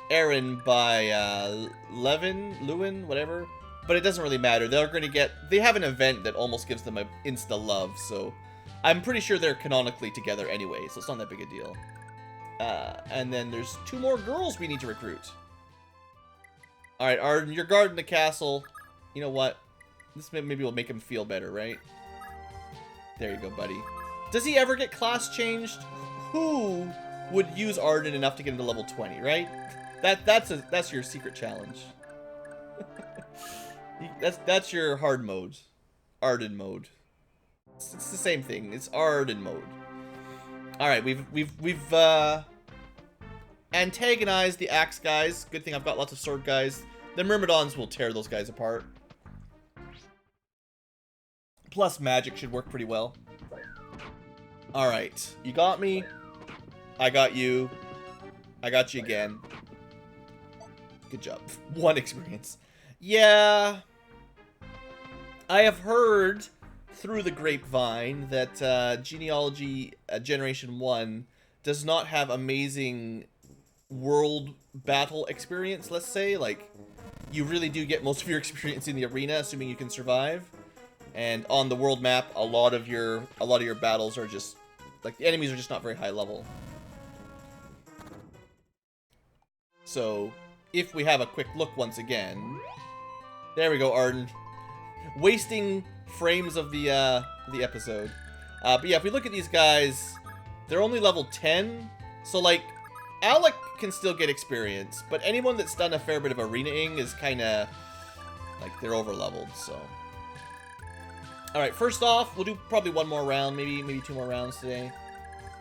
Speaker 1: Aaron by Lewin, whatever. But it doesn't really matter. They're going to get... They have an event that almost gives them an insta-love, so... I'm pretty sure they're canonically together anyway, so it's not that big a deal. And then there's 2 more girls we need to recruit. Alright, Arden, you're guarding the castle. You know what? This maybe will make him feel better, right? There you go, buddy. Does he ever get class changed? Who would use Arden enough to get into level 20, right? That's your secret challenge. That's your hard mode. Arden mode. It's the same thing. It's Arden mode. Alright, we've antagonized the axe guys. Good thing I've got lots of sword guys. The Myrmidons will tear those guys apart. Plus magic should work pretty well. Alright. You got me. I got you. I got you again. Good job. 1 experience. Yeah. I have heard through the grapevine that Genealogy Generation 1 does not have amazing world battle experience, let's say. Like, you really do get most of your experience in the arena, assuming you can survive. And on the world map, a lot of your battles are just... Like, the enemies are just not very high level. So, if we have a quick look once again... There we go, Arden. Wasting frames of the episode. But yeah, if we look at these guys, they're only level 10. So, like, Alec can still get experience, but anyone that's done a fair bit of arenaing is kind of, like, they're over-leveled, so... Alright, first off, we'll do probably 1 more round, maybe 2 more rounds today.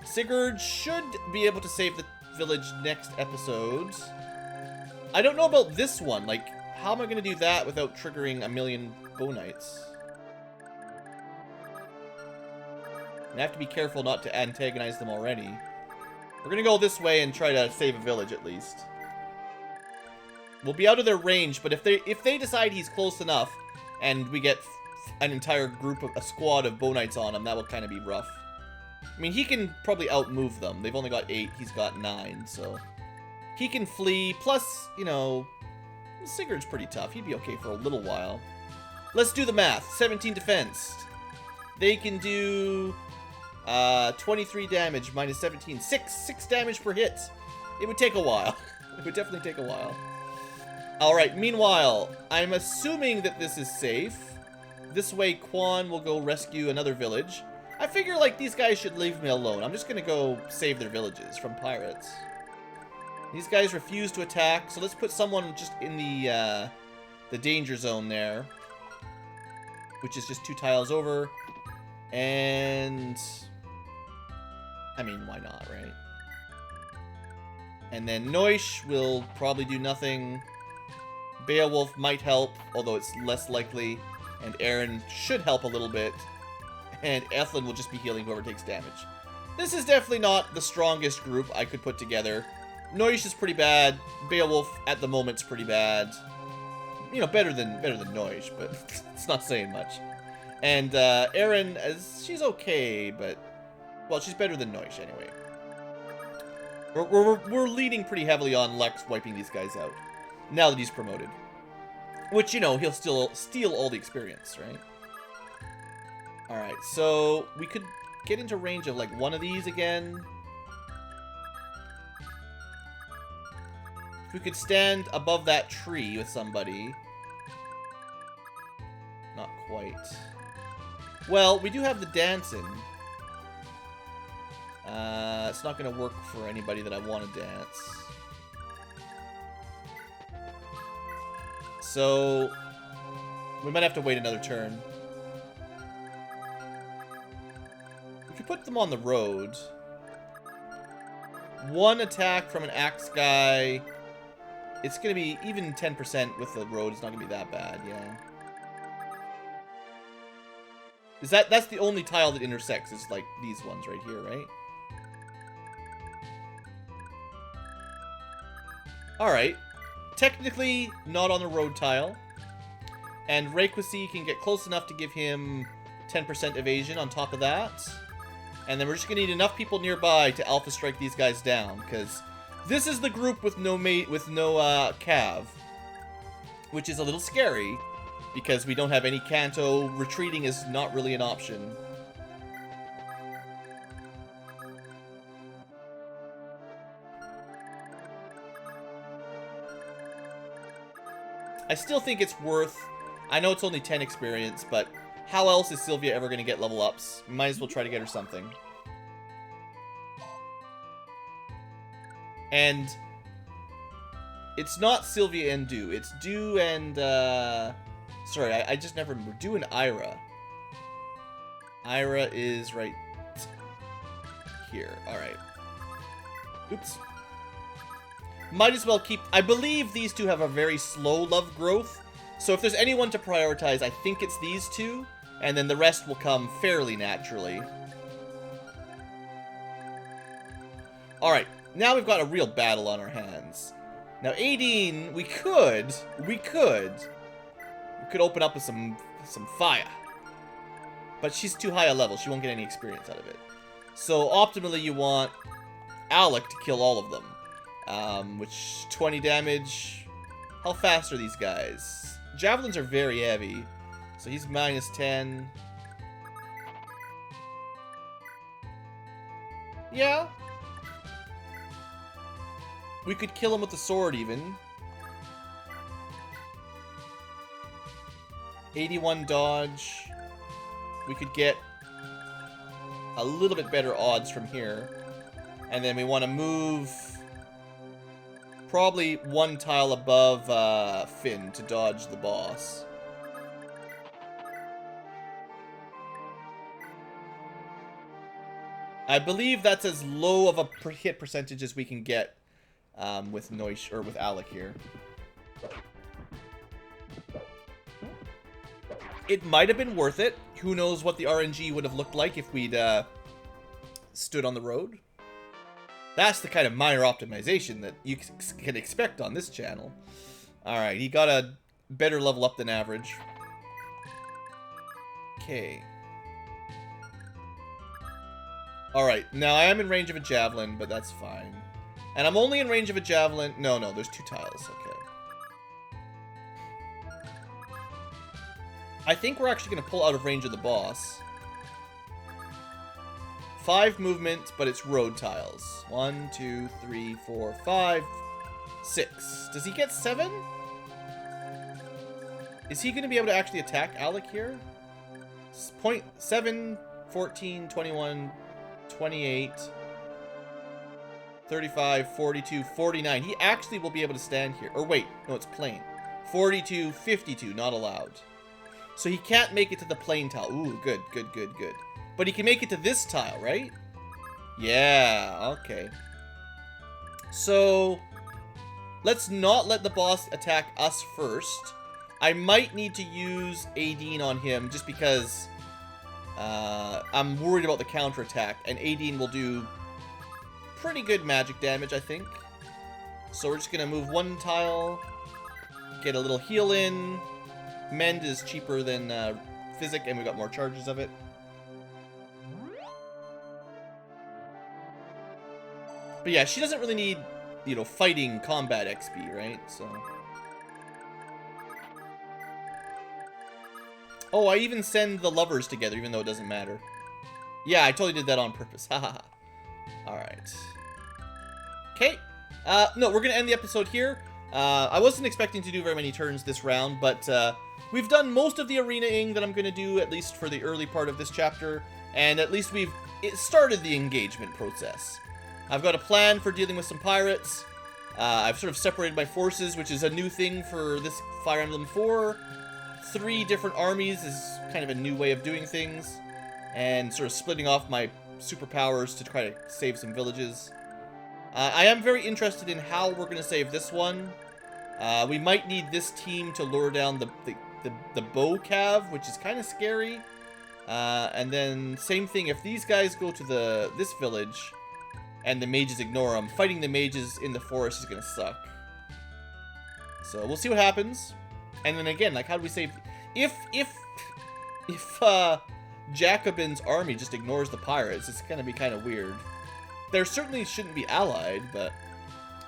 Speaker 1: Sigurd should be able to save the village next episode. I don't know about this one, like... How am I going to do that without triggering a million bow knights? I have to be careful not to antagonize them already. We're going to go this way and try to save a village at least. We'll be out of their range, but if they decide he's close enough and we get an entire group of a squad of bow knights on him, that will kind of be rough. I mean, he can probably outmove them. They've only got 8, he's got 9, so he can flee. Plus, you know, Sigurd's pretty tough. He'd be okay for a little while. Let's do the math. 17 defense. They can do 23 damage minus 17. 6 damage per hit. It would take a while. It would definitely take a while. Alright, meanwhile, I'm assuming that this is safe. This way, Quan will go rescue another village. I figure, like, these guys should leave me alone. I'm just gonna go save their villages from pirates. These guys refuse to attack, so let's put someone just in the danger zone there. Which is just 2 tiles over. And... I mean, why not, right? And then Noish will probably do nothing. Beowulf might help, although it's less likely. And Aaron should help a little bit. And Ethlin will just be healing whoever takes damage. This is definitely not the strongest group I could put together. Noish is pretty bad. Beowulf, at the moment, is pretty bad. You know, better than Noish, but it's not saying much. And Aaron, she's okay, but... Well, she's better than Noish, anyway. We're leading pretty heavily on Lex wiping these guys out. Now that he's promoted. Which, you know, he'll still steal all the experience, right? Alright, so we could get into range of, like, one of these again. If we could stand above that tree with somebody. Not quite. Well, we do have the dancing. It's not going to work for anybody that I want to dance. So, we might have to wait another turn. We could put them on the road. 1 attack from an axe guy. It's going to be even 10% with the road. It's not going to be that bad, yeah. That's the only tile that intersects, is like these ones right here, right? Alright. Technically not on the road tile. And Rayquaza can get close enough to give him 10% evasion on top of that. And then we're just going to need enough people nearby to alpha strike these guys down, because this is the group with no cav, which is a little scary, because we don't have any Kanto. Retreating is not really an option. I still think it's worth... I know it's only 10 experience, but how else is Sylvia ever going to get level ups? Might as well try to get her something. And it's not Sylvia and Du. It's Du and... Sorry, I just never remember. Du and Ira. Ira is right here. Alright. Oops. Might as well keep... I believe these two have a very slow love growth. So if there's anyone to prioritize, I think it's these two. And then the rest will come fairly naturally. Alright. Now we've got a real battle on our hands. Now, Aideen, we could open up with some fire. But she's too high a level. She won't get any experience out of it. So, optimally, you want Alec to kill all of them. Which, 20 damage. How fast are these guys? Javelins are very heavy. So he's minus 10. Yeah. We could kill him with the sword, even. 81 dodge. We could get a little bit better odds from here. And then we want to move... probably one tile above Finn to dodge the boss. I believe that's as low of a hit percentage as we can get with Noish or with Alec here. It might have been worth it. Who knows what the RNG would have looked like if we'd stood on the road. That's the kind of minor optimization that you can expect on this channel. Alright, he got a better level up than average. Okay. Alright, now I am in range of a javelin, but that's fine. And I'm only in range of a javelin... No, there's 2 tiles, okay. I think we're actually going to pull out of range of the boss. 5 movement, but it's road tiles. 1, 2, 3, 4, 5, 6. Does he get 7? Is he going to be able to actually attack Alec here? 7, 14, 21, 28, 35, 42, 49. He actually will be able to stand here. Or wait, no, it's plane. 42, 52, not allowed. So he can't make it to the plane tile. Ooh, good. But he can make it to this tile, right? Yeah, okay. So, let's not let the boss attack us first. I might need to use Aideen on him just because I'm worried about the counterattack. And Aideen will do pretty good magic damage, I think. So we're just going to move 1 tile. Get a little heal in. Mend is cheaper than Physic, and we got more charges of it. But yeah, she doesn't really need, you know, fighting combat XP, right? So. Oh, I even send the lovers together, even though it doesn't matter. Yeah, I totally did that on purpose. Haha. Alright. Okay. No, we're going to end the episode here. I wasn't expecting to do very many turns this round, but we've done most of the arena-ing that I'm going to do, at least for the early part of this chapter. And at least we've started the engagement process. I've got a plan for dealing with some pirates. I've sort of separated my forces, which is a new thing for this Fire Emblem 4. 3 different armies is kind of a new way of doing things. And sort of splitting off my superpowers to try to save some villages. I am very interested in how we're going to save this one. We might need this team to lure down the bow cav, which is kind of scary. And then same thing, if these guys go to this village and the mages ignore them, fighting the mages in the forest is going to suck. So we'll see what happens. And then again, like, how do we save... If Jacobin's army just ignores the pirates. It's going to be kind of weird. They certainly shouldn't be allied, but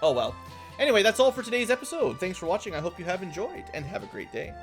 Speaker 1: oh well. Anyway, that's all for today's episode. Thanks for watching. I hope you have enjoyed, and have a great day.